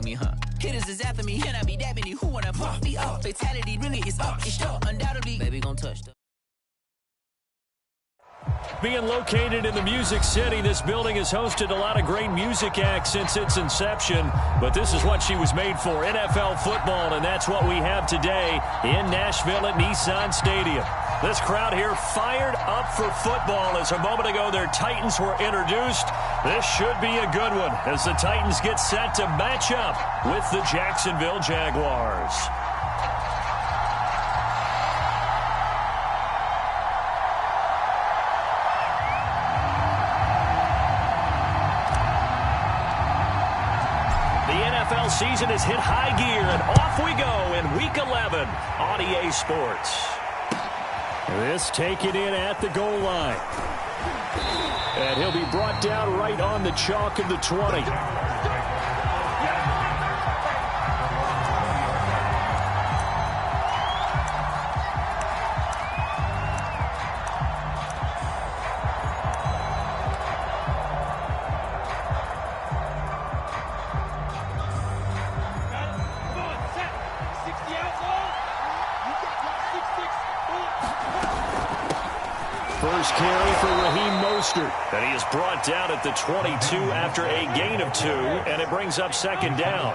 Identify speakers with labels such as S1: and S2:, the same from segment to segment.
S1: me, huh? Hitters is after me, can I be that many who wanna fuck me up? Fatality really is up, it's sure, undoubtedly. Baby gon' touch the...
S2: Being located in the Music City, this building has hosted a lot of great music acts since its inception, but this is what she was made for, NFL football, and that's what we have today in Nashville at Nissan Stadium. This crowd here fired up for football as a moment ago their Titans were introduced. This should be a good one as the Titans get set to match up with the Jacksonville Jaguars. NFL season has hit high gear, and off we go in Week 11 on EA Sports. This taken in at the goal line. And he'll be brought down right on the chalk of the 20. First carry for Raheem Mostert. And he is brought down at the 22 after a gain of 2, and it brings up second down.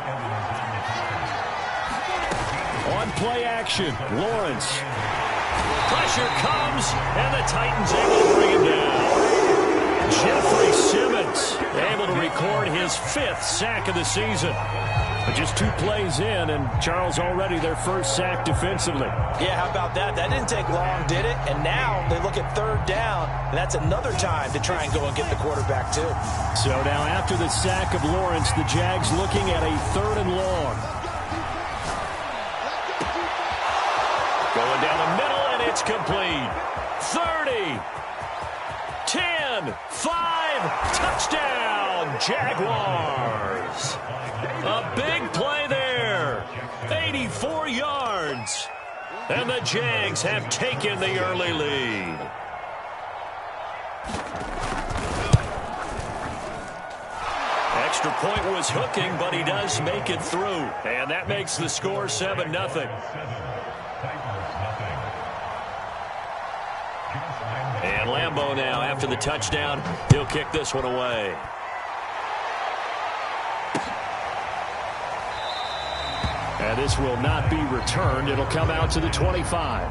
S2: On play action, Lawrence. Pressure comes, and the Titans able to bring him down. Jeffrey Simmons able to record his 5th sack of the season. But just 2 plays in, and Charles already their first sack defensively.
S3: Yeah, how about that? That didn't take long, did it? And now they look at 3rd down, and that's another time to try and go and get the quarterback, too.
S2: So now after the sack of Lawrence, the Jags looking at a 3rd and long. Going down the middle, and it's complete. 30, 10, 5, touchdown, Jaguars. A big play there. 84 yards. And the Jags have taken the early lead. Extra point was hooking, but he does make it through. And that makes the score 7-0. And Lambeau now, after the touchdown, he'll kick this one away. And this will not be returned. It'll come out to the 25.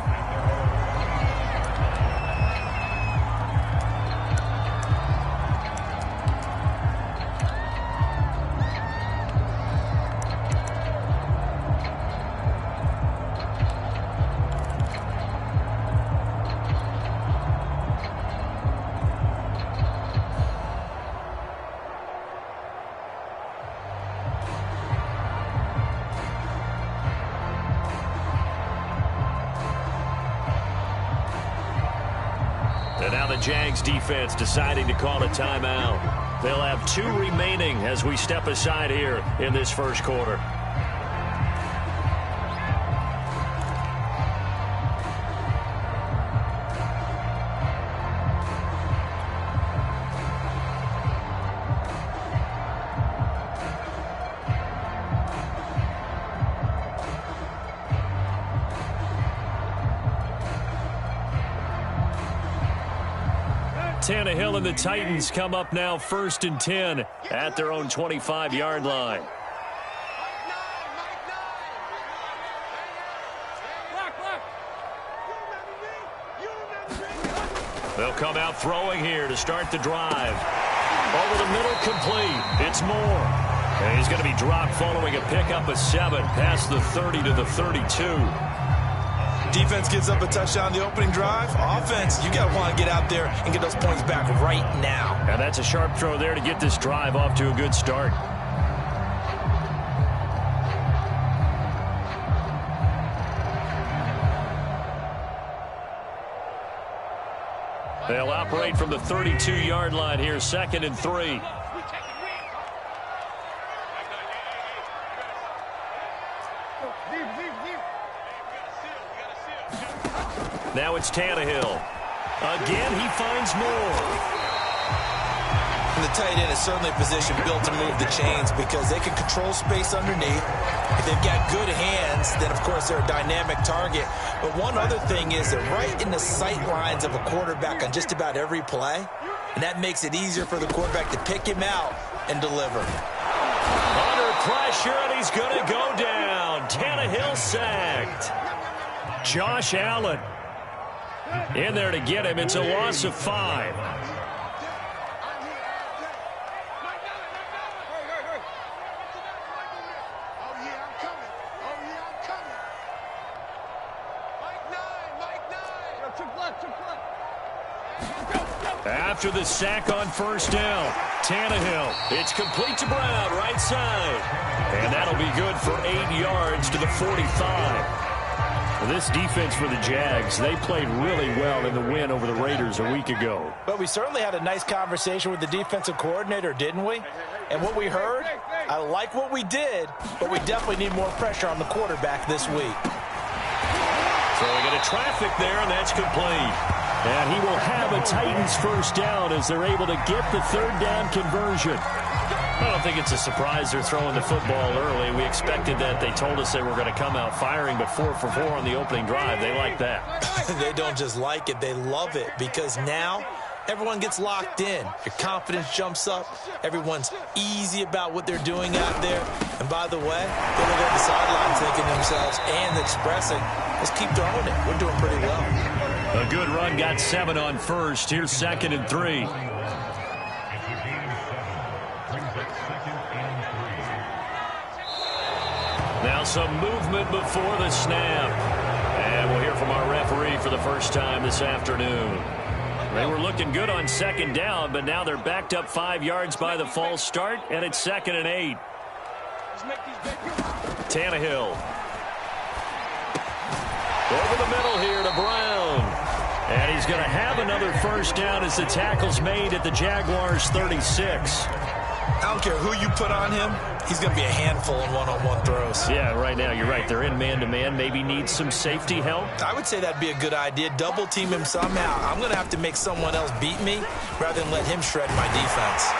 S2: And now the Jags defense deciding to call a timeout. They'll have 2 remaining as we step aside here in this first quarter. Tannehill and the Titans come up now 1st and 10 at their own 25-yard line. They'll come out throwing here to start the drive. Over the middle, complete. It's Moore. And he's going to be dropped following a pickup of 7 past the 30 to the 32.
S3: Defense gets up a touchdown the opening drive. Offense, you got to want to get out there and get those points back right now.
S2: And that's a sharp throw there to get this drive off to a good start. They'll operate from the 32-yard line here, 2nd and 3. Now it's Tannehill. Again, he finds Moore.
S3: And the tight end is certainly a position built to move the chains because they can control space underneath. If they've got good hands, then, of course, they're a dynamic target. But one other thing is they're right in the sight lines of a quarterback on just about every play, and that makes it easier for the quarterback to pick him out and deliver.
S2: Under pressure, and he's going to go down. Tannehill sacked. Josh Allen in there to get him. It's a loss of 5. After the sack on first down, Tannehill. It's complete to Brown, right side. And that'll be good for 8 yards to the 45. This defense for the Jags, they played really well in the win over the Raiders a week ago.
S3: But we certainly had a nice conversation with the defensive coordinator, didn't we? And what we heard, I like what we did, but we definitely need more pressure on the quarterback this week.
S2: Throwing into traffic there, and that's complete. And he will have a Titans first down as they're able to get the third down conversion. I don't think it's a surprise they're throwing the football early. We expected that. They told us they were going to come out firing, but 4 for 4 on the opening drive. They like that.
S3: They don't just like it. They love it because now everyone gets locked in. Your confidence jumps up. Everyone's easy about what they're doing out there. And by the way, they're looking at the sidelines thinking to themselves and expressing, let's keep throwing it. We're doing pretty well.
S2: A good run, got 7 on first. Here's 2nd and 3. Now some movement before the snap. And we'll hear from our referee for the first time this afternoon. They were looking good on 2nd down, but now they're backed up 5 yards by the false start, and it's 2nd and 8. Tannehill. Over the middle here to Brown. And he's going to have another first down as the tackle's made at the Jaguars' 36.
S3: I don't care who you put on him. He's going to be a handful in one-on-one throws.
S2: Yeah, right now, you're right. They're in man-to-man. Maybe needs some safety help.
S3: I would say that'd be a good idea. Double team him somehow. I'm going to have to make someone else beat me rather than let him shred my defense.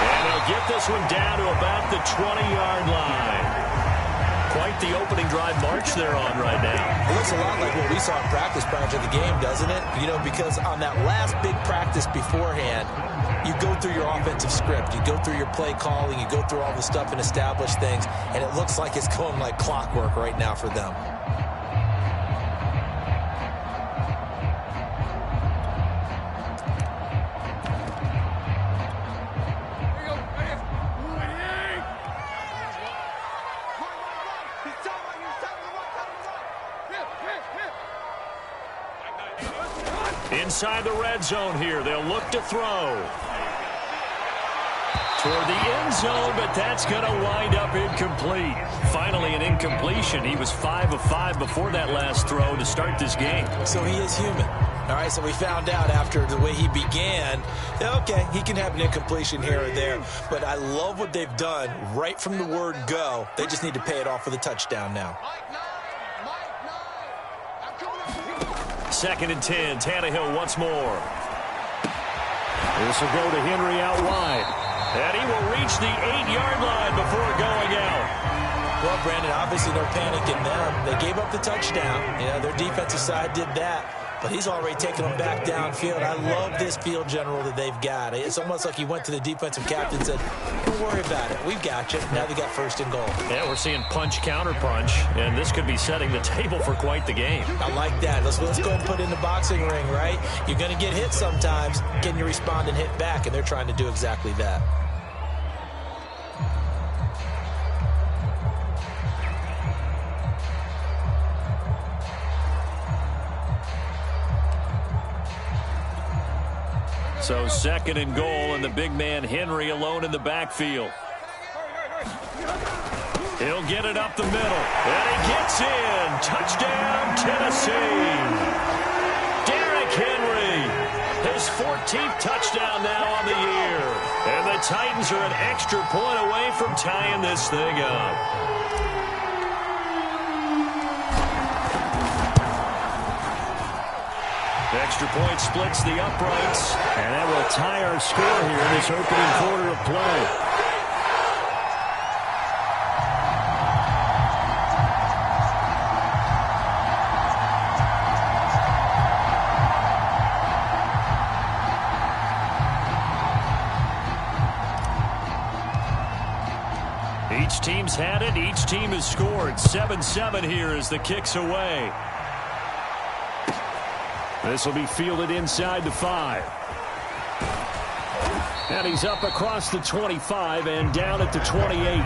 S2: And they'll get this one down to about the 20-yard line. Quite the opening drive march they're on right now.
S3: It looks a lot like what we saw in practice prior to the game, doesn't it? You know, because on that last big practice beforehand, you go through your offensive script, you go through your play calling, you go through all the stuff and establish things, and it looks like it's going like clockwork right now for them.
S2: Inside the red zone here, they'll look to throw. Toward the end zone, but that's going to wind up incomplete. Finally, an incompletion. He was 5 of 5 before that last throw to start this game.
S3: So he is human. All right, so we found out after the way he began, okay, he can have an incompletion here or there, but I love what they've done right from the word go. They just need to pay it off with a touchdown now.
S2: 2nd and 10, Tannehill once more. This will go to Henry out wide. And he will reach the 8-yard line before going out.
S3: Well, Brandon, obviously no panic in them. They gave up the touchdown. You know, their defensive side did that. But he's already taken them back downfield. I love this field general that they've got. It's almost like he went to the defensive captain and said, don't worry about it. We've got you. Now they got 1st and goal.
S2: Yeah, we're seeing punch, counter punch, and this could be setting the table for quite the game.
S3: I like that. Let's go and put in the boxing ring, right? You're going to get hit sometimes. Can you respond and hit back? And they're trying to do exactly that.
S2: So 2nd and goal, and the big man Henry alone in the backfield. He'll get it up the middle, and he gets in. Touchdown, Tennessee. Derrick Henry, his 14th touchdown now on the year. And the Titans are an extra point away from tying this thing up. Extra point splits the uprights, and that will tie our score here in this opening quarter of play. Each team's had it. Each team has scored. 7-7 here as the kick's away. This will be fielded inside the 5. And he's up across the 25 and down at the 28.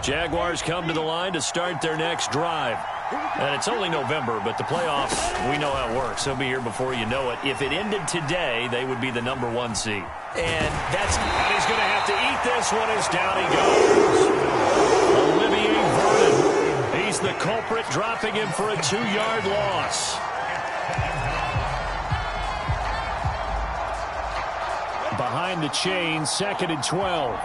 S2: Jaguars come to the line to start their next drive. And it's only November, but the playoffs, we know how it works. They'll be here before you know it. If it ended today, they would be the #1 seed. And he's going to have to eat this one as down he goes. Olivier Vernon. He's the culprit, dropping him for a 2-yard loss. Behind the chain, 2nd and 12.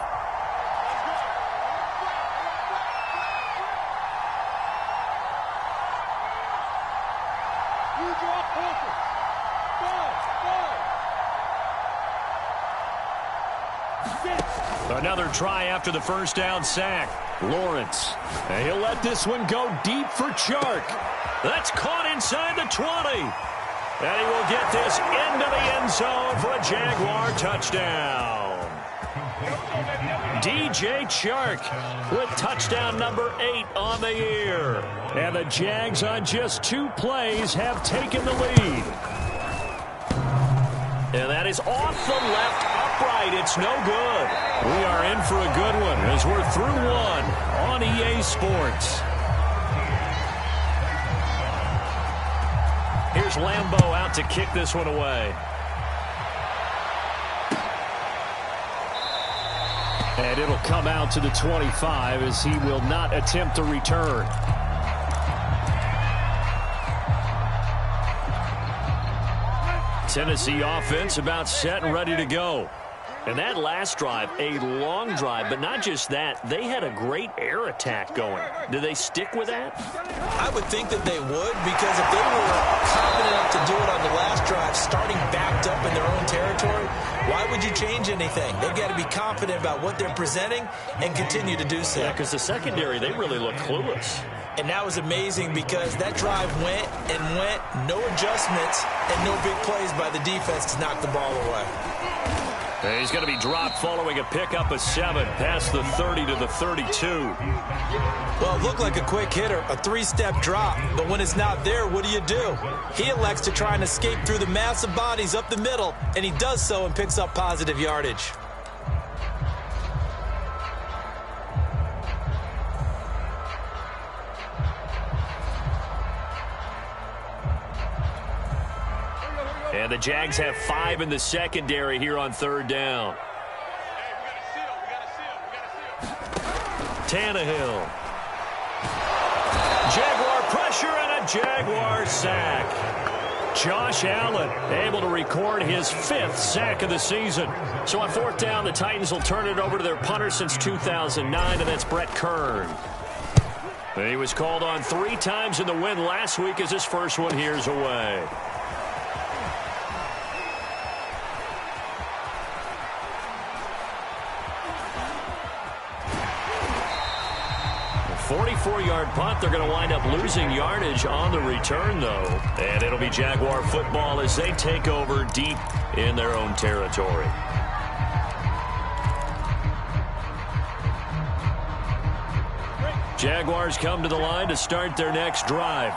S2: Another try after the first down sack. Lawrence. And he'll let this one go deep for Chark. That's caught inside the 20. And he will get this into the end zone for a Jaguar touchdown. DJ Chark with touchdown number 8 on the year. And the Jags on just 2 plays have taken the lead. And that is off the left upright. It's no good. We are in for a good one as we're through one on EA Sports. Here's Lambeau out to kick this one away. And it'll come out to the 25 as he will not attempt to return. Tennessee offense about set and ready to go. And that last drive, a long drive, but not just that. They had a great air attack going. Do they stick with that?
S3: I would think that they would, because if they were confident enough to do it on the last drive, starting backed up in their own territory, why would you change anything? They've got to be confident about what they're presenting and continue to do so.
S2: Yeah, because the secondary, they really looked clueless.
S3: And that was amazing because that drive went and went, no adjustments, and no big plays by the defense to knock the ball away.
S2: And he's going to be dropped following a pickup of 7 past the 30 to the 32.
S3: Well, it looked like a quick hitter, a 3-step drop. But when it's not there, what do? He elects to try and escape through the massive bodies up the middle, and he does so and picks up positive yardage.
S2: And the Jags have 5 in the secondary here on 3rd down. Tannehill. Jaguar pressure and a Jaguar sack. Josh Allen able to record his 5th sack of the season. So on 4th down, the Titans will turn it over to their punter since 2009, and that's Brett Kern. He was called on 3 times in the win last week as his first one here's away. 44-yard punt. They're going to wind up losing yardage on the return, though. And it'll be Jaguar football as they take over deep in their own territory. Jaguars come to the line to start their next drive.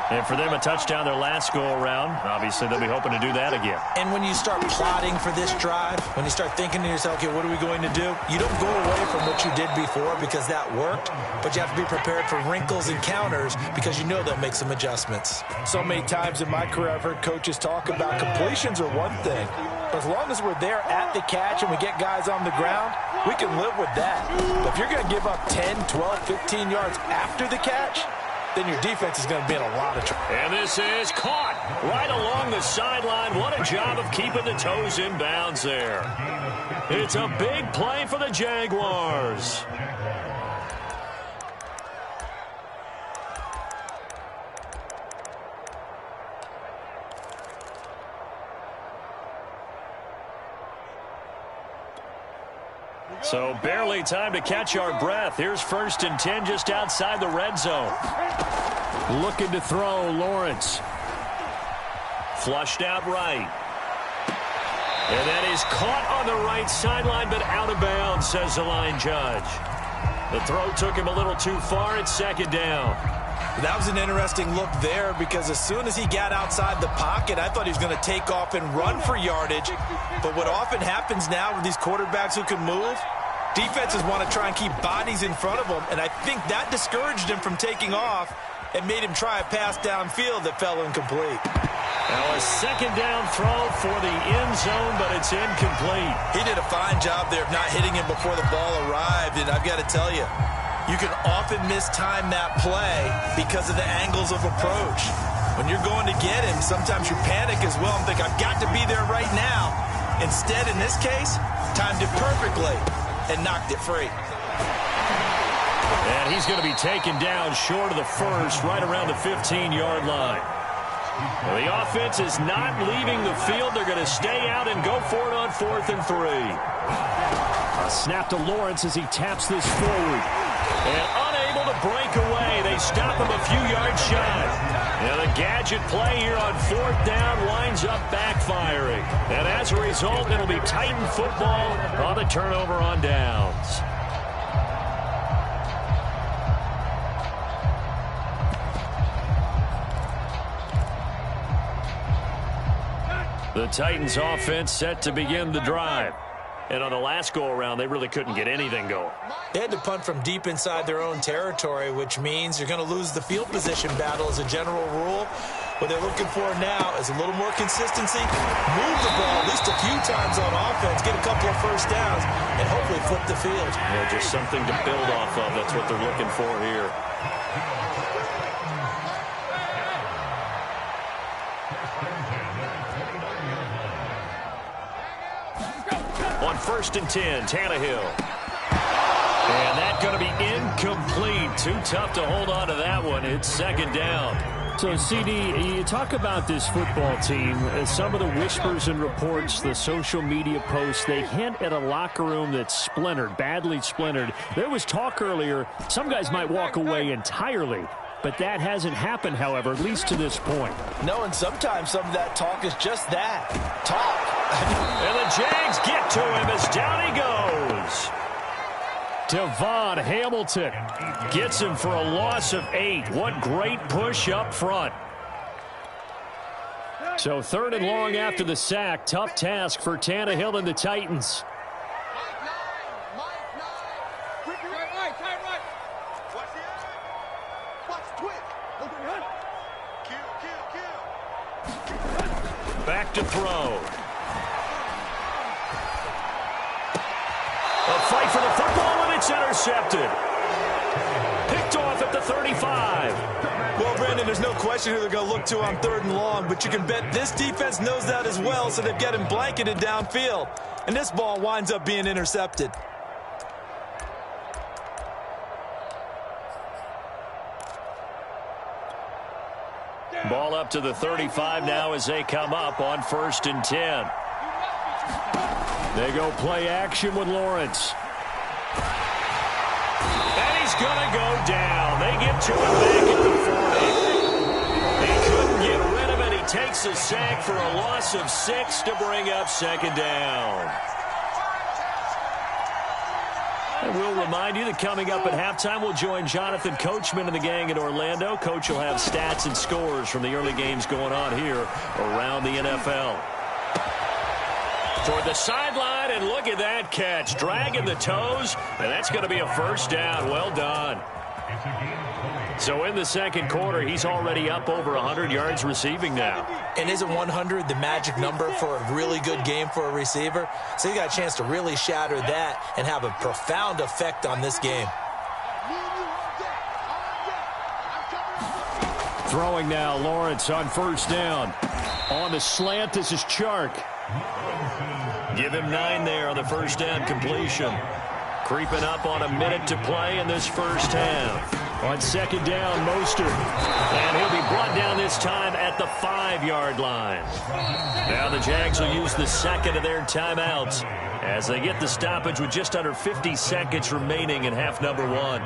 S2: And for them, a touchdown their last go-around. Obviously, they'll be hoping to do that again.
S3: And when you start plotting for this drive, when you start thinking to yourself, okay, what are we going to do? You don't go away from what you did before because that worked, but you have to be prepared for wrinkles and counters because you know they'll make some adjustments.
S4: So many times in my career, I've heard coaches talk about completions are one thing, but as long as we're there at the catch and we get guys on the ground, we can live with that. But if you're going to give up 10, 12, 15 yards after the catch, then your defense is going to be in a lot of trouble.
S2: And this is caught right along the sideline. What a job of keeping the toes in bounds there. It's a big play for the Jaguars. So barely time to catch our breath. Here's 1st and 10 just outside the red zone. Looking to throw, Lawrence. Flushed out right. And that is caught on the right sideline, but out of bounds, says the line judge. The throw took him a little too far. It's 2nd down.
S3: That was an interesting look there because as soon as he got outside the pocket, I thought he was going to take off and run for yardage. But what often happens now with these quarterbacks who can move, defenses want to try and keep bodies in front of them, and I think that discouraged him from taking off and made him try a pass downfield that fell incomplete.
S2: Now a 2nd down throw for the end zone, but it's incomplete.
S3: He did a fine job there of not hitting him before the ball arrived, and I've got to tell you, you can often mistime that play because of the angles of approach. When you're going to get him, sometimes you panic as well and think, I've got to be there right now. Instead, in this case, timed it perfectly and knocked it free.
S2: And he's going to be taken down short of the first, right around the 15-yard line. Well, the offense is not leaving the field. They're going to stay out and go for it on 4th and 3. A snap to Lawrence as he taps this forward. And unable to break away. They stop him a few yards shy. And a gadget play here on 4th down winds up backfiring. And as a result, it'll be Titan football on the turnover on downs. The Titans offense set to begin the drive. And on the last go-around, they really couldn't get anything going.
S3: They had to punt from deep inside their own territory, which means you're going to lose the field position battle as a general rule. What they're looking for now is a little more consistency, move the ball at least a few times on offense, get a couple of first downs, and hopefully flip the field.
S2: Yeah, just something to build off of. That's what they're looking for here. On 1st and 10, Tannehill. And that's going to be incomplete. Too tough to hold on to that one. It's 2nd down. So, CD, you talk about this football team. Some of the whispers and reports, the social media posts, they hint at a locker room that's splintered, badly splintered. There was talk earlier, some guys might walk away entirely. But that hasn't happened, however, at least to this point.
S4: No, and sometimes some of that talk is just that, talk.
S2: And the Jags get to him as down he goes. Devon Hamilton gets him for a loss of 8. What great push up front. So 3rd and long after the sack. Tough task for Tannehill and the Titans. Back to throw. A fight for the football, and it's intercepted. Picked off at the 35.
S3: Well, Brandon, there's no question who they're going to look to on 3rd and long, but you can bet this defense knows that as well, so they've got him blanketed downfield. And this ball winds up being intercepted.
S2: Ball up to the 35 now as they come up on 1st and 10. They go play action with Lawrence. And he's going to go down. They get to him back at the 40. He couldn't get rid of it. He takes a sack for a loss of 6 to bring up 2nd down. And we'll remind you that coming up at halftime, we'll join Jonathan Coachman and the gang in Orlando. Coach will have stats and scores from the early games going on here around the NFL. Toward the sideline, and look at that catch. Dragging the toes, and that's going to be a 1st down. Well done. So in the 2nd quarter, he's already up over 100 yards receiving now.
S3: And isn't 100 the magic number for a really good game for a receiver? So he got a chance to really shatter that and have a profound effect on this game.
S2: Throwing now, Lawrence on first down. On the slant, this is Chark. Give him 9 there on the first down completion. Creeping up on a minute to play in this first half. On second down, Mostert. And he'll be brought down this time at the 5-yard line. Now the Jags will use the second of their timeouts as they get the stoppage with just under 50 seconds remaining in half number 1.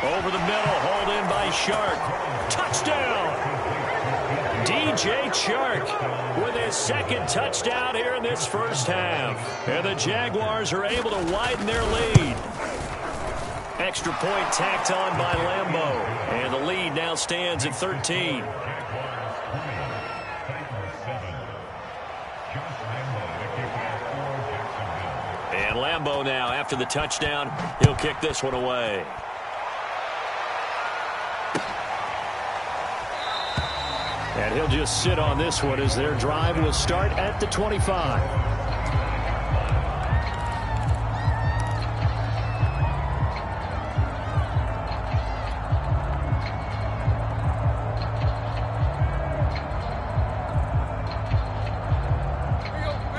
S2: Over the middle, hauled in by Chark. Touchdown! DJ Chark with his second touchdown here in this first half. And the Jaguars are able to widen their lead. Extra point tacked on by Lambeau. And the lead now stands at 13. And Lambeau now, after the touchdown, he'll kick this one away. And he'll just sit on this one as their drive will start at the 25.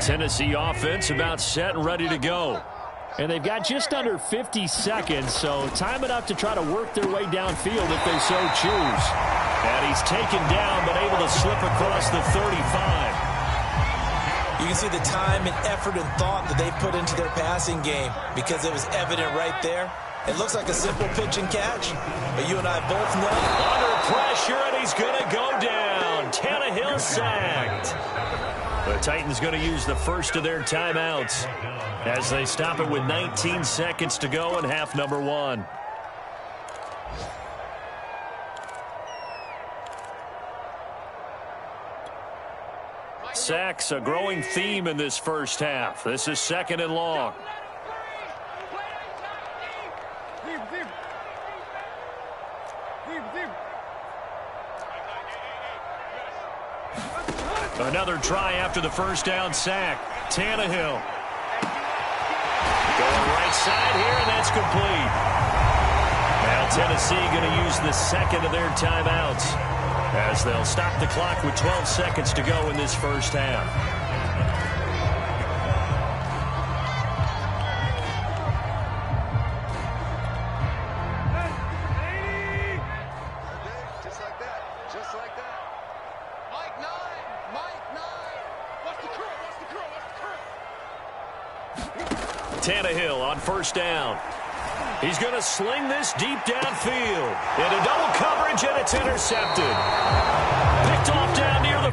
S2: Tennessee offense about set and ready to go. And they've got just under 50 seconds, so time enough to try to work their way downfield if they so choose. And he's taken down, but able to slip across the 35.
S3: You can see the time and effort and thought that they put into their passing game because it was evident right there. It looks like a simple pitch and catch, but you and I both know.
S2: Under pressure, and he's going to go down. Tannehill sacked. The Titans going to use the first of their timeouts as they stop it with 19 seconds to go in half number 1. Sacks, a growing theme in this first half. This is second and long. Another try after the first down sack. Tannehill. Going right side here, and that's complete. Now Tennessee going to use the second of their timeouts as they'll stop the clock with 12 seconds to go in this first half.
S5: Just like that. Just like that. Mike 9. Mike 9. What's the curl? What's the curl? What's the curl?
S2: Tannehill on first down. He's going to sling this deep downfield. Into double coverage, and it's intercepted. Picked off down near the...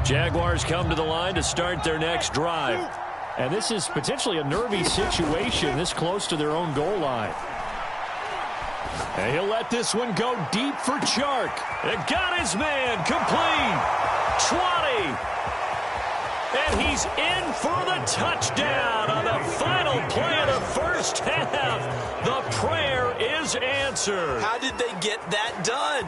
S2: Jaguars come to the line to start their next drive. And this is potentially a nervy situation this close to their own goal line. And he'll let this one go deep for Chark. It got his man complete. 20. And he's in for the touchdown on the final play of the first half. The prayer is answered.
S3: How did they get that done?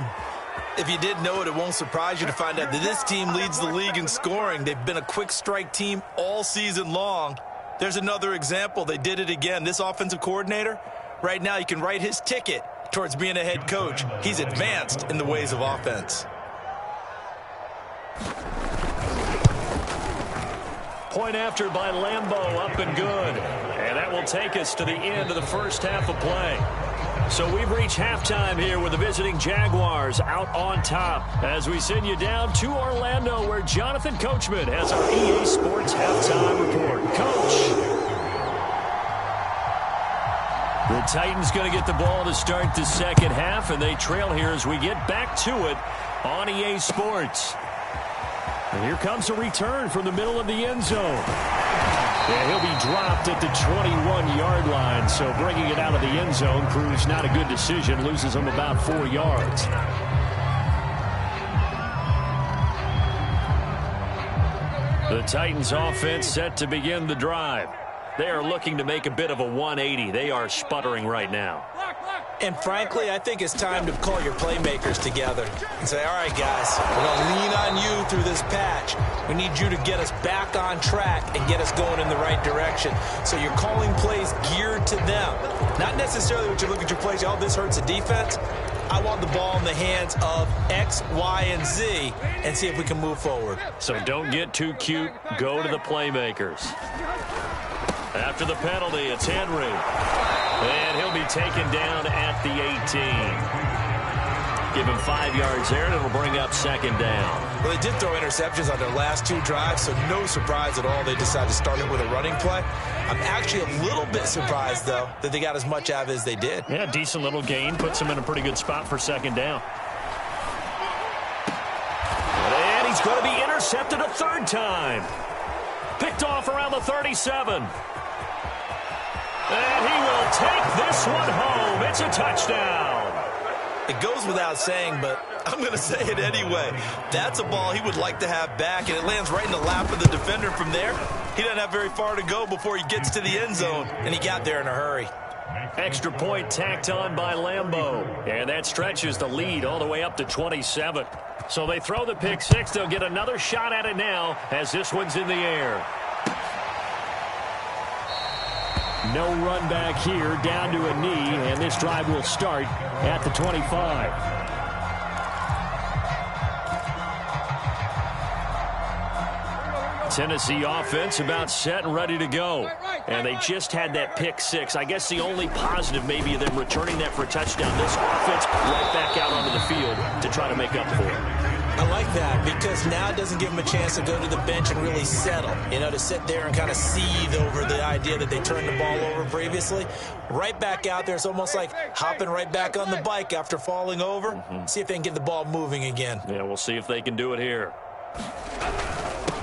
S3: If you didn't know it, it won't surprise you to find out that this team leads the league in scoring. They've been a quick strike team all season long. There's another example. They did it again. This offensive coordinator, right now you can write his ticket towards being a head coach. He's advanced in the ways of offense.
S2: Point after by Lambeau, up and good. And that will take us to the end of the first half of play. So we've reached halftime here with the visiting Jaguars out on top as we send you down to Orlando where Jonathan Coachman has our EA Sports halftime report. Coach. The Titans going to get the ball to start the second half, and they trail here as we get back to it on EA Sports. And here comes a return from the middle of the end zone. Yeah, he'll be dropped at the 21-yard line, so bringing it out of the end zone proves not a good decision, loses him about 4 yards. The Titans offense set to begin the drive. They are looking to make a bit of a 180. They are sputtering right now.
S3: And frankly, I think it's time to call your playmakers together and say, all right, guys, we're going to lean on you through this patch. We need you to get us back on track and get us going in the right direction. So you're calling plays geared to them. Not necessarily what you look at your plays, oh, this hurts the defense. I want the ball in the hands of X, Y, and Z and see if we can move forward.
S2: So don't get too cute. Go to the playmakers. After the penalty, it's Henry. And he'll be taken down at the 18. Give him 5 yards there, and it'll bring up second down.
S3: Well, they did throw interceptions on their last 2 drives, so no surprise at all they decided to start it with a running play. I'm actually a little bit surprised, though, that they got as much out of it as they did.
S2: Yeah, decent little gain. Puts them in a pretty good spot for second down. And he's going to be intercepted a third time. Picked off around the 37. And he will take this one home. It's a touchdown.
S3: It goes without saying, but I'm going to say it anyway. That's a ball he would like to have back, and it lands right in the lap of the defender from there. He doesn't have very far to go before he gets to the end zone, and he got there in a hurry.
S2: Extra point tacked on by Lambeau, and that stretches the lead all the way up to 27. So they throw the pick six. They'll get another shot at it now as this one's in the air. No run back here, down to a knee, and this drive will start at the 25. Tennessee offense about set and ready to go. And they just had that pick six. I guess the only positive maybe of them returning that for a touchdown. This offense right back out onto the field to try to make up for it.
S3: I like that because now it doesn't give them a chance to go to the bench and really settle, to sit there and kind of seethe over the idea that they turned the ball over previously. Right back out there, it's almost like hopping right back on the bike after falling over. See if they can get the ball moving again.
S2: Yeah, we'll see if they can do it here.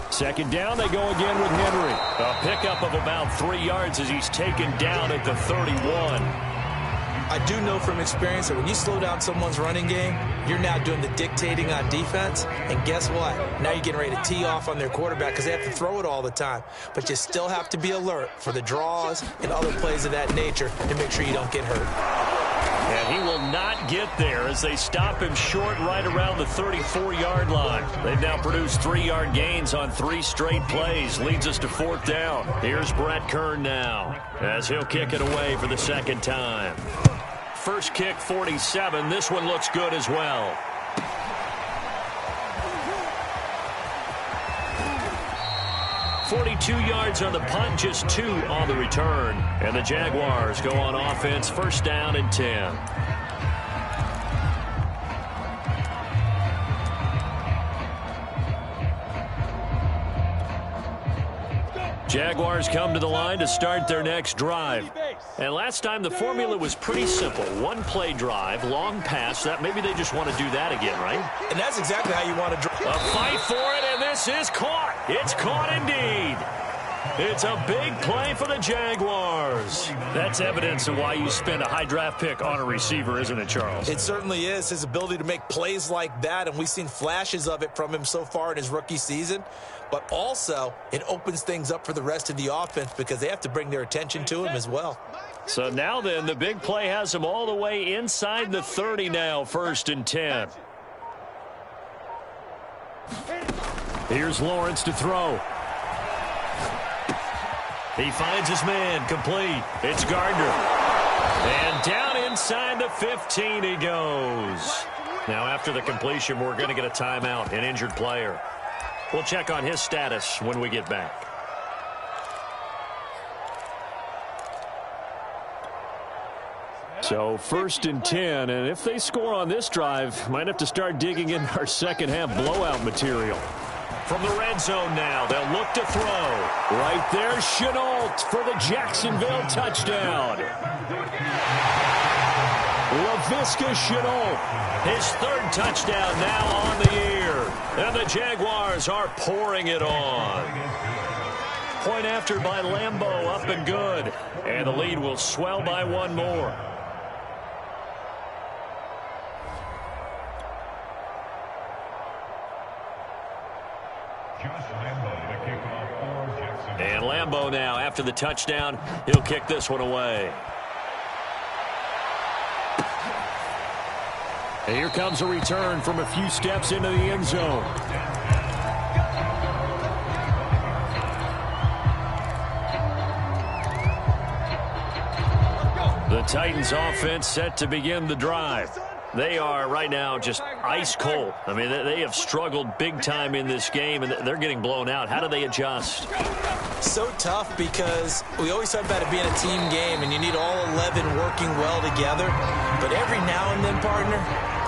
S2: Second down, they go again with Henry. A pickup of about 3 yards as he's taken down at the 31.
S3: I do know from experience that when you slow down someone's running game, you're now doing the dictating on defense. And guess what? Now you're getting ready to tee off on their quarterback because they have to throw it all the time. But you still have to be alert for the draws and other plays of that nature to make sure you don't get hurt.
S2: And he will not get there as they stop him short right around the 34-yard line. They've now produced 3-yard gains on 3 straight plays. Leads us to fourth down. Here's Brett Kern now as he'll kick it away for the second time. First kick, 47. This one looks good as well. .42 yards on the punt, just 2 on the return. And the Jaguars go on offense, first down and 10. Jaguars come to the line to start their next drive. And last time the formula was pretty simple. 1-play drive, long pass. That maybe they just want to do that again, right?
S3: And that's exactly how you want to drive.
S2: A fight for it, and this is caught. It's caught indeed. It's a big play for the Jaguars. That's evidence of why you spend a high draft pick on a receiver, isn't it, Charles?
S3: It certainly is. His ability to make plays like that, and we've seen flashes of it from him so far in his rookie season. But also, it opens things up for the rest of the offense because they have to bring their attention to him as well.
S2: So now then, the big play has him all the way inside the 30 now, first and 10. Here's Lawrence to throw. He finds his man, complete. It's Gardner. And down inside the 15 he goes. Now after the completion, we're going to get a timeout, an injured player. We'll check on his status when we get back. So 1st and 10, and if they score on this drive, might have to start digging in our second half blowout material. From the red zone now, they'll look to throw. Right there, Chenault for the Jacksonville touchdown. Laviska Chenault, his 3rd touchdown now on the year. And the Jaguars are pouring it on. Point after by Lambeau, up and good. And the lead will swell by 1 more. And Lambeau now, after the touchdown, he'll kick this one away. And here comes a return from a few steps into the end zone. The Titans offense set to begin the drive. They are right now just ice cold. I mean, they have struggled big time in this game, and they're getting blown out. How do they adjust?
S3: So tough because we always talk about it being a team game, and you need all 11 working well together. But every now and then, partner,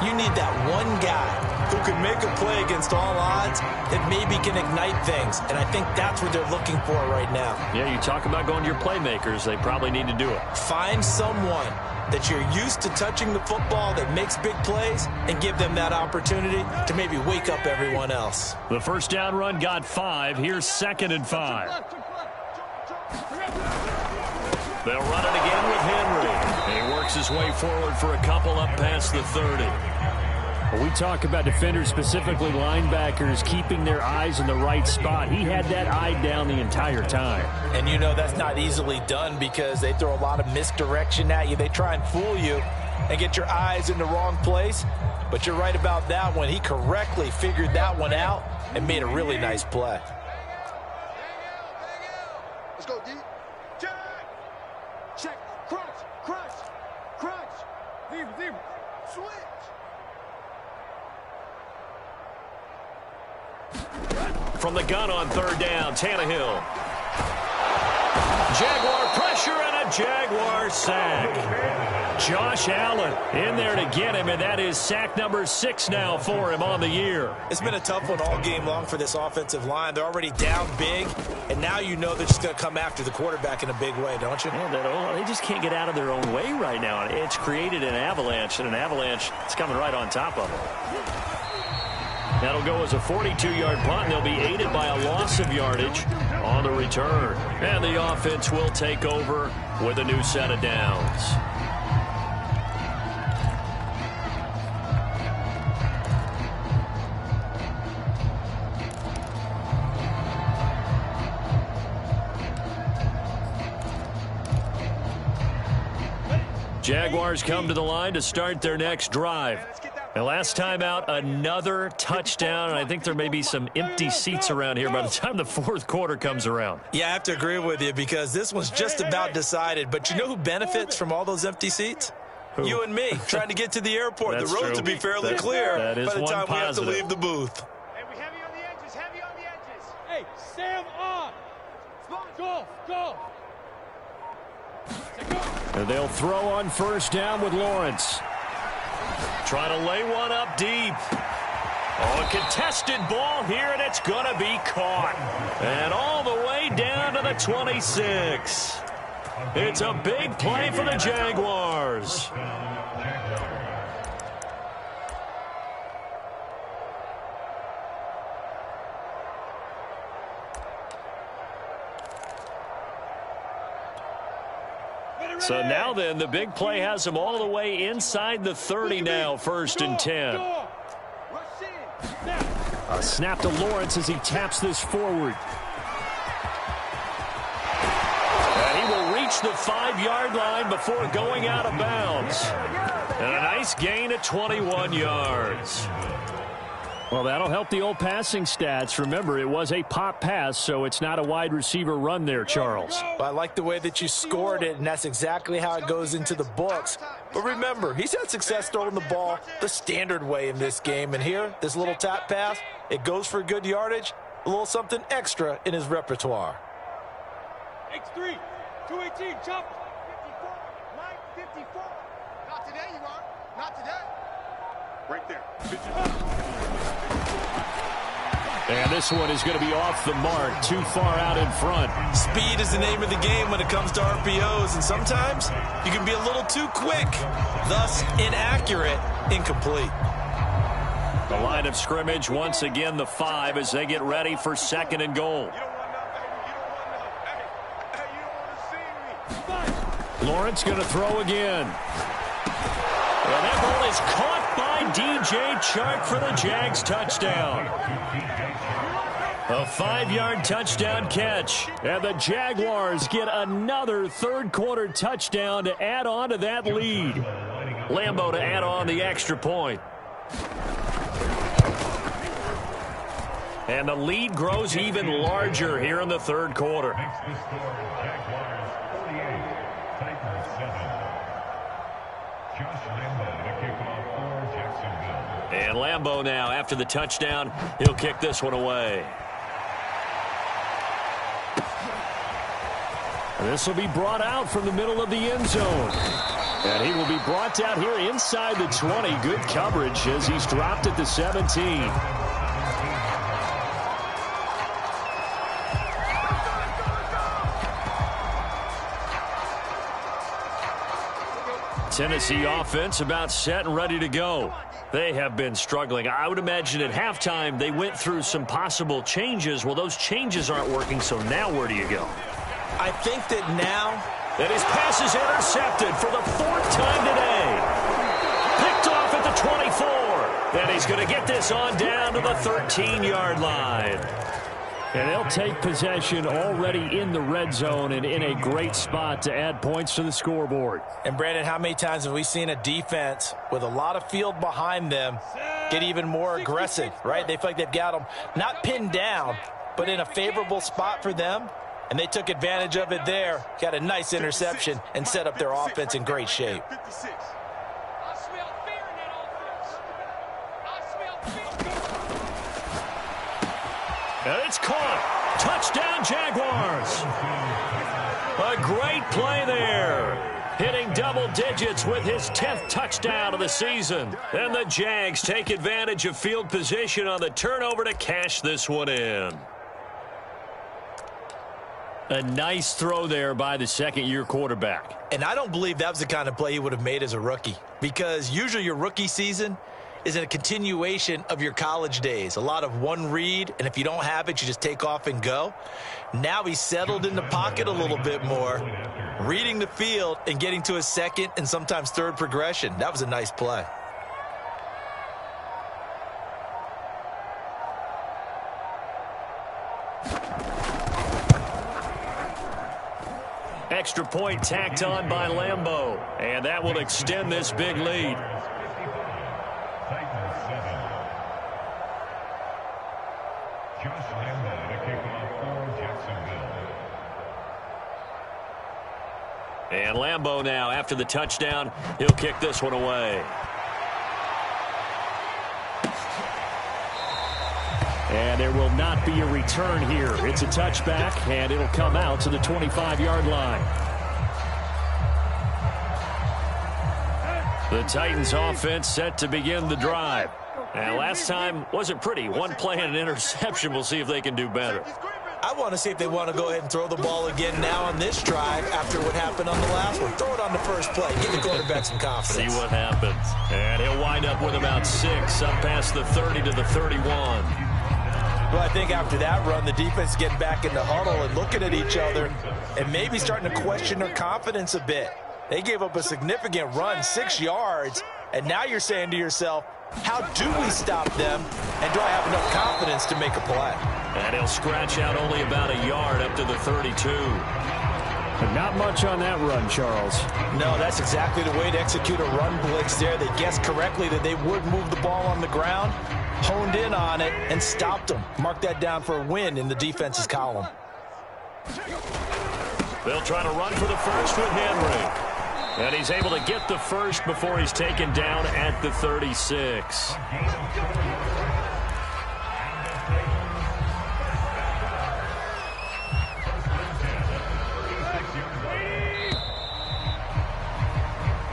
S3: you need that one guy who can make a play against all odds that maybe can ignite things. And I think that's what they're looking for right now.
S2: Yeah, you talk about going to your playmakers. They probably need to do it.
S3: Find someone that you're used to touching the football that makes big plays and give them that opportunity to maybe wake up everyone else.
S2: The first down run got 5. Here's 2nd and 5. They'll run it again with Henry. He works his way forward for a couple up past the 30. We talk about defenders, specifically linebackers, keeping their eyes in the right spot. He had that eye down the entire time.
S4: And you know that's not easily done because they throw a lot of misdirection at you. They try and fool you and get your eyes in the wrong place. But you're right about that one. He correctly figured that one out and made a really nice play.
S5: Let's go, D. Check. Check. Crunch. Crunch. Crunch. Leave. Switch.
S2: From the gun on 3rd down, Tannehill. Jaguar pressure and a Jaguar sack. Josh Allen in there to get him, and that is sack number 6 now for him on the year.
S3: It's been a tough one all game long for this offensive line. They're already down big, and now you know they're just going to come after the quarterback in a big way, don't you?
S2: Yeah, they just can't get out of their own way right now. It's created an avalanche, and an avalanche is coming right on top of them. That'll go as a 42-yard punt, and they'll be aided by a loss of yardage on the return. And the offense will take over with a new set of downs. Jaguars come to the line to start their next drive. And last time out, another touchdown, and I think there may be some empty seats around here by the time the 4th quarter comes around.
S3: Yeah, I have to agree with you because this one's just about decided. But you know who benefits from all those empty seats?
S2: Who?
S3: You and me, trying to get to the airport. The roads
S2: true.
S3: will be fairly clear
S2: that is
S3: by the
S2: one
S3: time
S2: positive.
S3: we have to leave the booth.
S5: Hey, we heavy on the edges, heavy on the edges. Hey, Sam on. Go.
S2: And they'll throw on 1st down with Lawrence. Trying to lay one up deep. Oh, a contested ball here, and it's going to be caught. And all the way down to the 26. It's a big play for the Jaguars. So now then, the big play has them all the way inside the 30 now, 1st and 10. A snap to Lawrence as he taps this forward. And he will reach the 5-yard line before going out of bounds. And a nice gain at 21 yards. Well, that'll help the old passing stats. Remember, it was a pop pass, so it's not a wide receiver run there, Charles.
S4: Well, I like the way that you scored it, and that's exactly how it goes into the books. But remember, he's had success throwing the ball the standard way in this game. And here, this little tap pass, it goes for good yardage, a little something extra in his repertoire.
S5: X3, 218, chop. 54, Mike, 54. Not today, you are. Not today. Right there.
S2: And this one is going to be off the mark, too far out in front.
S3: Speed is the name of the game when it comes to RPOs, and sometimes you can be a little too quick, thus inaccurate, incomplete.
S2: The line of scrimmage, once again, the 5 as they get ready for 2nd and goal. Lawrence going to throw again. And that ball is caught by DJ Chark for the Jags touchdown. A 5-yard touchdown catch. And the Jaguars get another third-quarter touchdown to add on to that lead. Lambeau to add on the extra point. And the lead grows even larger here in the third quarter. And Lambeau now, after the touchdown, he'll kick this one away. And this will be brought out from the middle of the end zone. And he will be brought down here inside the 20. Good coverage as he's dropped at the 17. Tennessee offense about set and ready to go. They have been struggling. I would imagine at halftime they went through some possible changes. Well, those changes aren't working, so now where do you go?
S3: I think that now...
S2: And his pass is intercepted for the 4th time today. Picked off at the 24. And he's going to get this on down to the 13-yard line. And they'll take possession already in the red zone and in a great spot to add points to the scoreboard.
S4: And, Brandon, how many times have we seen a defense with a lot of field behind them get even more aggressive, right? They feel like they've got them not pinned down, but in a favorable spot for them. And they took advantage of it there, got a nice interception, and set up their offense in great shape.
S2: And it's caught. Touchdown, Jaguars. A great play there. Hitting double digits with his 10th touchdown of the season. And the Jags take advantage of field position on the turnover to cash this one in. A nice throw there by the second-year quarterback.
S4: And I don't believe that was the kind of play he would have made as a rookie, because usually your rookie season is a continuation of your college days. A lot of one read, and if you don't have it, you just take off and go. Now he's settled in the pocket a little bit more, reading the field and getting to his second and sometimes third progression. That was a nice play.
S2: Extra point tacked on by Lambeau. And that will extend this big lead. And Lambeau now, after the touchdown, he'll kick this one away. And there will not be a return here. It's a touchback, and it'll come out to the 25-yard line. The Titans offense set to begin the drive. And last time wasn't pretty. One play and an interception. We'll see if they can do better.
S4: I want to see if they want to go ahead and throw the ball again now on this drive after what happened on the last one. Throw it on the first play. Give the quarterback some confidence.
S2: See what happens. And he'll wind up with about 6 up past the 30 to the 31.
S4: Well, I think after that run, the defense is getting back in the huddle and looking at each other and maybe starting to question their confidence a bit. They gave up a significant run, 6 yards, and now you're saying to yourself, how do we stop them, and do I have enough confidence to make a play?
S2: And he'll scratch out only about a yard up to the 32. But not much on that run, Charles.
S4: No, that's exactly the way to execute a run blitz there. They guessed correctly that they would move the ball on the ground, honed in on it, and stopped them. Mark that down for a win in the defense's column.
S2: They'll try to run for the first with Henry. And he's able to get the first before he's taken down at the 36.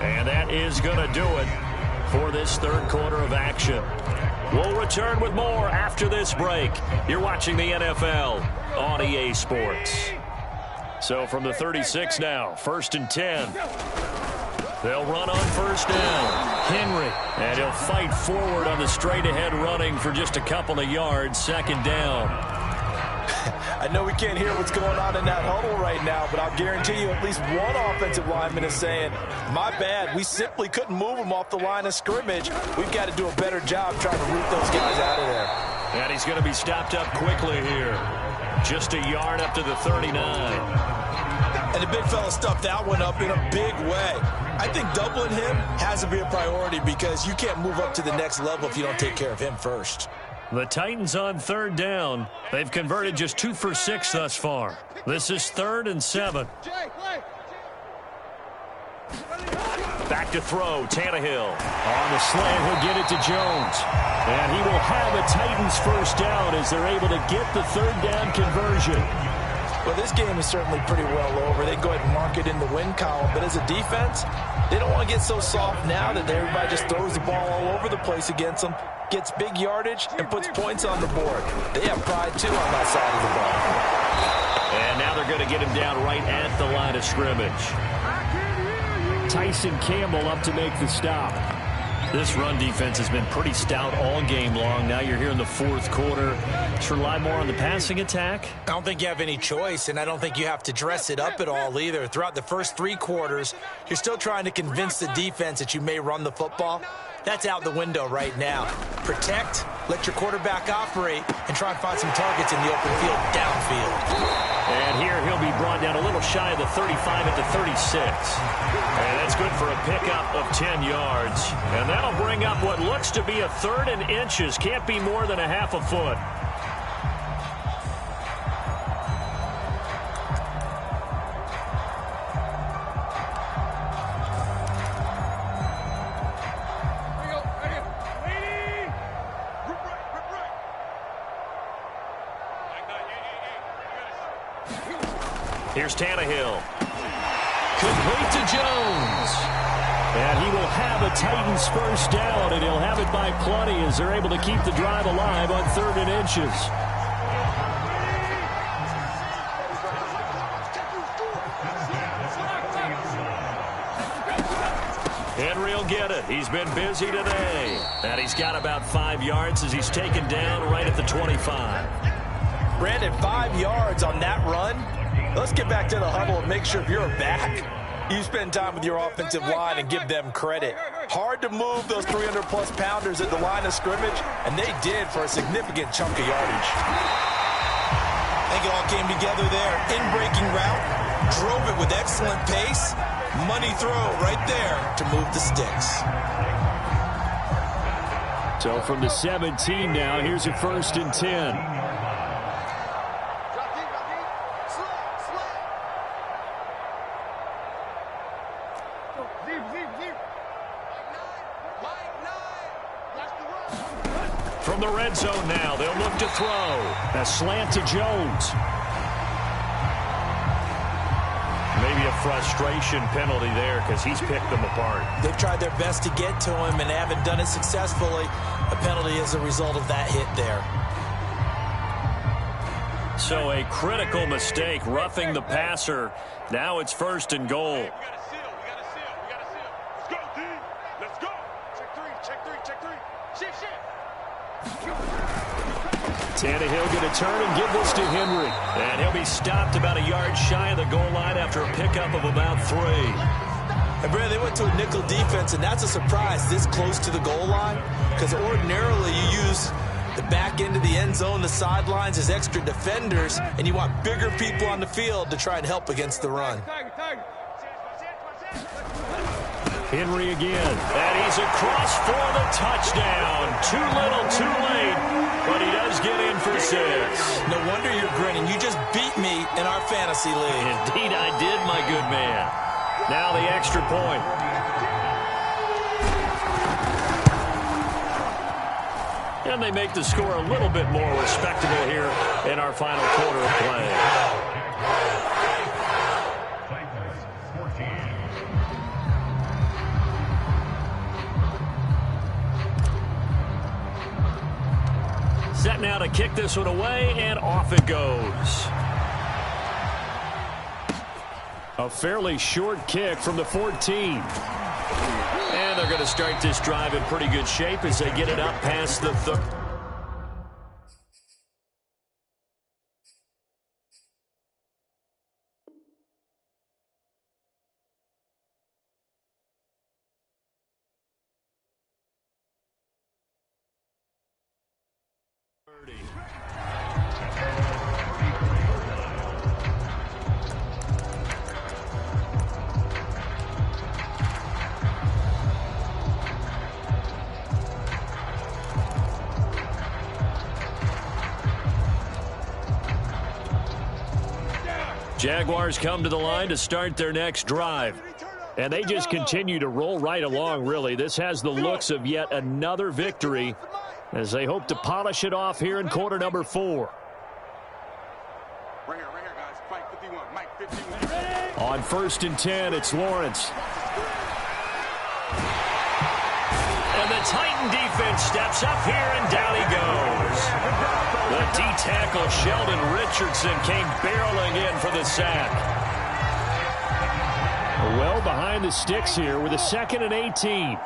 S2: And that is going to do it for this third quarter of action. We'll return with more after this break. You're watching the NFL on EA Sports. So from the 36 now, 1st and 10. They'll run on first down. Henry, and he'll fight forward on the straight-ahead running for just a couple of yards. 2nd down.
S4: I know we can't hear what's going on in that huddle right now, but I'll guarantee you at least one offensive lineman is saying, my bad, we simply couldn't move them off the line of scrimmage. We've got to do a better job trying to root those guys out of there.
S2: And he's going to be stopped up quickly here. Just a yard up to the 39.
S3: And the big fella stuffed that one up in a big way. I think doubling him has to be a priority because you can't move up to the next level if you don't take care of him first.
S2: The Titans on 3rd down. They've converted just 2 for 6 thus far. This is 3rd and 7. Back to throw, Tannehill. On the slant, he'll get it to Jones. And he will have a Titans first down as they're able to get the 3rd down conversion.
S4: Well, this game is certainly pretty well over. They go ahead and mark it in the win column. But as a defense, they don't want to get so soft now that everybody just throws the ball all over the place against them, gets big yardage, and puts points on the board. They have pride, too, on that side of the ball.
S2: And now they're going to get him down right at the line of scrimmage. Tyson Campbell up to make the stop. This run defense has been pretty stout all game long. Now you're here in the 4th quarter. Should rely more on the passing attack?
S3: I don't think you have any choice, and I don't think you have to dress it up at all either. Throughout the first 3 quarters, you're still trying to convince the defense that you may run the football. That's out the window right now. Protect, let your quarterback operate, and try and find some targets in the open field downfield.
S2: And here he'll be brought down a little shy of the 35 at the 36. And that's good for a pickup of 10 yards. And that'll bring up what looks to be a 3rd and inches. Can't be more than a half a foot. Here's Tannehill. Complete to Jones. And he will have a Titans first down, and he'll have it by plenty as they're able to keep the drive alive on 3rd and inches. Henry will get it. He's been busy today. And he's got about 5 yards as he's taken down right at the 25.
S4: Brandon, 5 yards on that run. Let's get back to the huddle and make sure if you're back, you spend time with your offensive line and give them credit. Hard to move those 300-plus pounders at the line of scrimmage, and they did for a significant chunk of yardage.
S3: I think it all came together there. In-breaking route, drove it with excellent pace. Money throw right there to move the sticks.
S2: So from the 17 now, here's a 1st and 10. From the red zone now, they'll look to throw. A slant to Jones. Maybe a frustration penalty there because he's picked them apart.
S3: They've tried their best to get to him and haven't done it successfully. A penalty as a result of that hit there.
S2: So a critical mistake, roughing the passer. Now it's 1st and goal. Tannehill going to turn and give this to Henry. And he'll be stopped about a yard shy of the goal line after a pickup of about 3.
S3: And Brad, they went to a nickel defense, and that's a surprise this close to the goal line. Because ordinarily you use the back end of the end zone, the sidelines as extra defenders, and you want bigger people on the field to try and help against the run.
S2: Henry again. And he's across for the touchdown. Too little, too late. But he does get in for 6.
S3: No wonder you're grinning. You just beat me in our fantasy league.
S2: Indeed I did, my good man. Now the extra point. And they make the score a little bit more respectable here in our final quarter of play. set now to kick this one away, and off it goes. A fairly short kick from the 14. And they're going to start this drive in pretty good shape as they get it up past the 30. Jaguars come to the line to start their next drive. And they just continue to roll right along, really. This has the looks of yet another victory as they hope to polish it off here in quarter number 4.
S5: Right here, guys. Mike 51. Mike 51.
S2: On 1st and 10, it's Lawrence. And the Titan defense steps up here, and down he goes. The D-tackle Sheldon Richardson came barreling in for the sack. Well behind the sticks here with a 2nd and 18.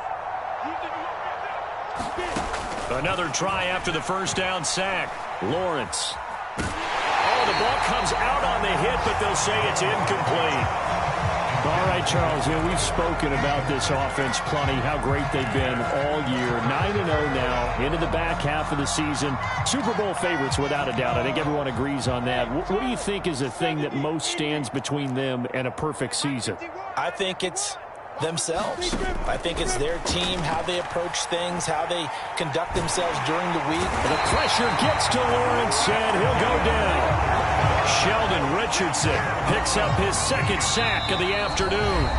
S2: Another try after the first down sack. Lawrence. Oh, the ball comes out on the hit, but they'll say it's incomplete. All right, Charles, we've spoken about this offense plenty, how great they've been all year. 9-0 now, into the back half of the season. Super Bowl favorites, without a doubt. I think everyone agrees on that. What do you think is the thing that most stands between them and a perfect season?
S4: I think it's themselves. I think it's their team, how they approach things, how they conduct themselves during the week.
S2: The pressure gets to Lawrence, and he'll go down. Sheldon Richardson picks up his 2nd sack of the afternoon.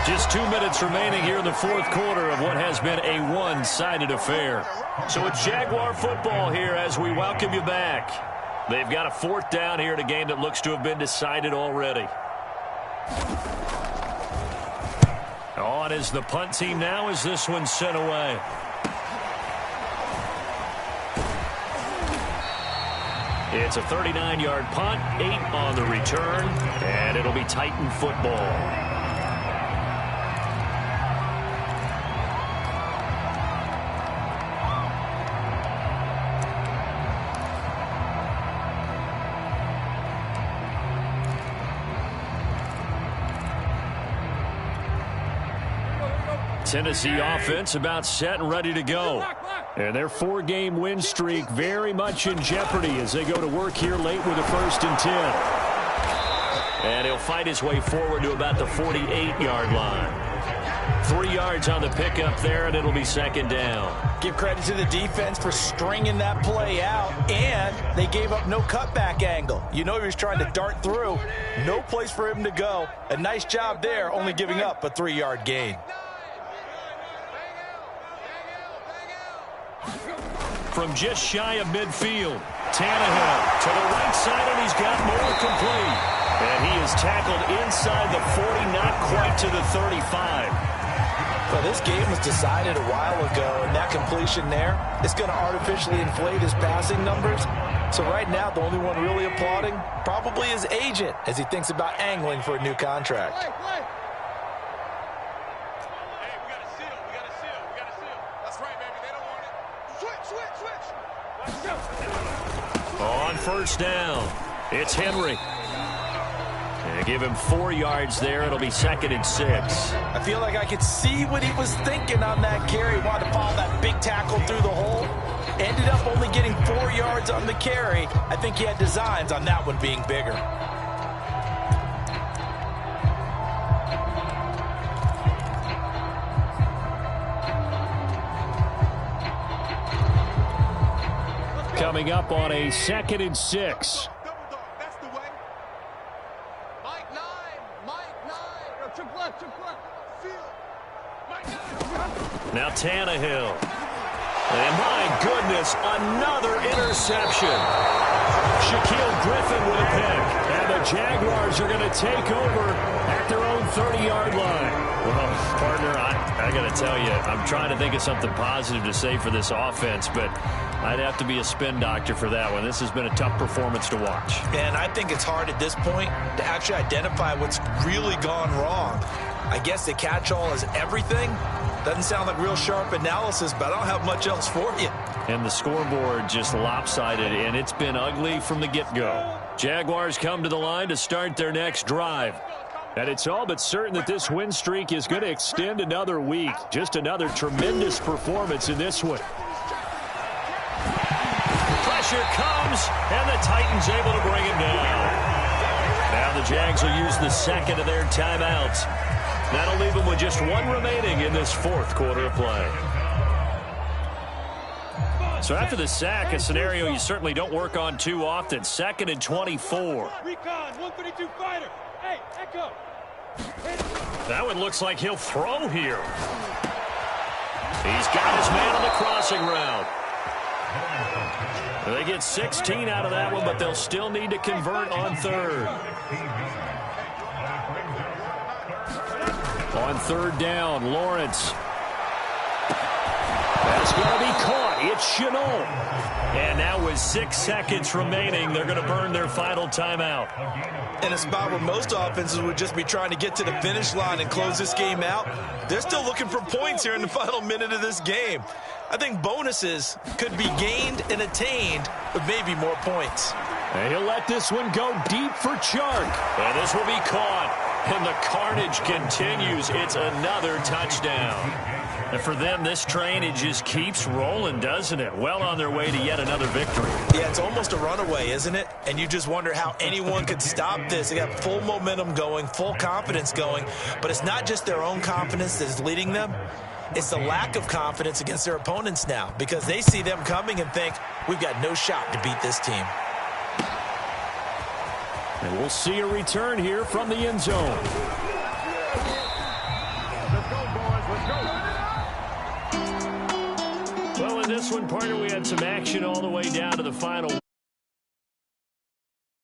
S2: Just 2 minutes remaining here in the 4th quarter of what has been a one-sided affair. So it's Jaguar football here as we welcome you back. They've got a 4th down here in a game that looks to have been decided already. On is the punt team now as this one's sent away. It's a 39-yard punt, 8 on the return, and it'll be Titan football. Tennessee offense about set and ready to go. And their 4-game win streak very much in jeopardy as they go to work here late with a 1st and 10. And he'll fight his way forward to about the 48-yard line. 3 yards on the pickup there, and it'll be 2nd down.
S4: Give credit to the defense for stringing that play out, and they gave up no cutback angle. You know he was trying to dart through. No place for him to go. A nice job there, only giving up a 3-yard gain.
S2: From just shy of midfield, Tannehill to the right side, and he's got more complete. And he is tackled inside the 40, not quite to the 35.
S4: Well, this game was decided a while ago, and that completion there is going to artificially inflate his passing numbers. So right now, the only one really applauding probably his agent as he thinks about angling for a new contract.
S2: On 1st down, it's Henry. And give him 4 yards there. It'll be 2nd and 6.
S4: I feel like I could see what he was thinking on that carry. Wanted to follow that big tackle through the hole. Ended up only getting 4 yards on the carry. I think he had designs on that one being bigger.
S2: Coming up on a 2nd and 6. Now Tannehill. And my goodness, another interception. Shaquille Griffin with a pick. And the Jaguars are going to take over at their own 30-yard line. Well, partner, I got to tell you, I'm trying to think of something positive to say for this offense, but I'd have to be a spin doctor for that one. This has been a tough performance to watch.
S3: And I think it's hard at this point to actually identify what's really gone wrong. I guess the catch-all is everything. Doesn't sound like real sharp analysis, but I don't have much else for you.
S2: And the scoreboard just lopsided, and it's been ugly from the get-go. Jaguars come to the line to start their next drive. And it's all but certain that this win streak is going to extend another week. Just another tremendous performance in this one. Pressure comes, and the Titans able to bring him down. Now the Jags will use the second of their timeouts. That'll leave them with just one remaining in this fourth quarter of play. So after the sack, a scenario you certainly don't work on too often. 2nd and 24.
S6: Recon, 132 fighter. Hey, Echo.
S2: That one looks like he'll throw here. He's got his man on the crossing route. They get 16 out of that one, but they'll still need to convert on third. On third down, Lawrence. That's going to be caught. It's Chenault. And now with 6 seconds remaining, they're going to burn their final timeout.
S3: In a spot where most offenses would just be trying to get to the finish line and close this game out, they're still looking for points here in the final minute of this game. I think bonuses could be gained and attained with maybe more points.
S2: And he'll let this one go deep for Chark. And this will be caught. And the carnage continues. It's another touchdown. And for them, this train, it just keeps rolling, doesn't it? Well on their way to yet another victory.
S3: Yeah, it's almost a runaway, isn't it? And you just wonder how anyone could stop this. They got full momentum going, full confidence going. But it's not just their own confidence that's leading them. It's the lack of confidence against their opponents now, because they see them coming and think, we've got no shot to beat this team.
S2: And we'll see a return here from the end zone. Well, in this one, partner, we had some action all the way down to the final.